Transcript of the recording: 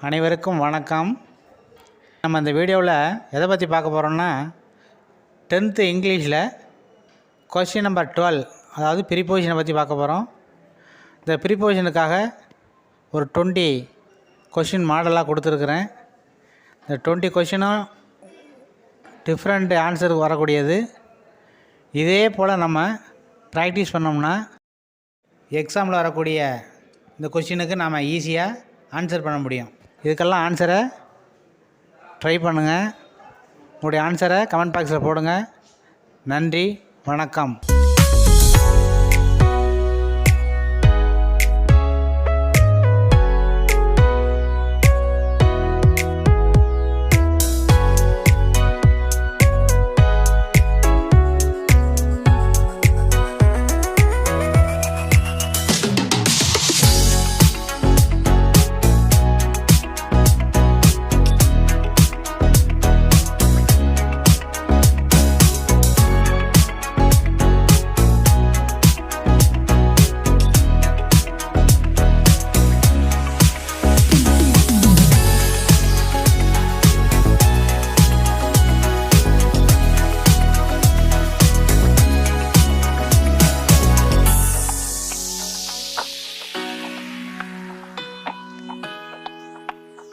அனைவருக்கும் வணக்கம். நம்ம இந்த வீடியோவில் எதை பற்றி பார்க்க போகிறோம்னா 10th இங்கிலீஷில் கொஸ்டின் நம்பர் 12, அதாவது ப்ரீபொசிஷனை பற்றி பார்க்க போகிறோம். இந்த ப்ரீபொசிஷனுக்காக ஒரு 20 கொஸ்டின் மாடலாக கொடுத்துருக்குறேன். இந்த 20 கொஸ்டினும் டிஃப்ரெண்ட் ஆன்சர் வரக்கூடியது. இதே போல் நம்ம ப்ராக்டிஸ் பண்ணோம்னா எக்ஸாமில் வரக்கூடிய இந்த கொஸ்டினுக்கு நாம் ஈஸியாக ஆன்சர் பண்ண முடியும். இதுக்கெல்லாம் ஆன்சரை ட்ரை பண்ணுங்கள். உங்களுடைய ஆன்சரை கமெண்ட் பாக்ஸில் போடுங்க. நன்றி, வணக்கம்.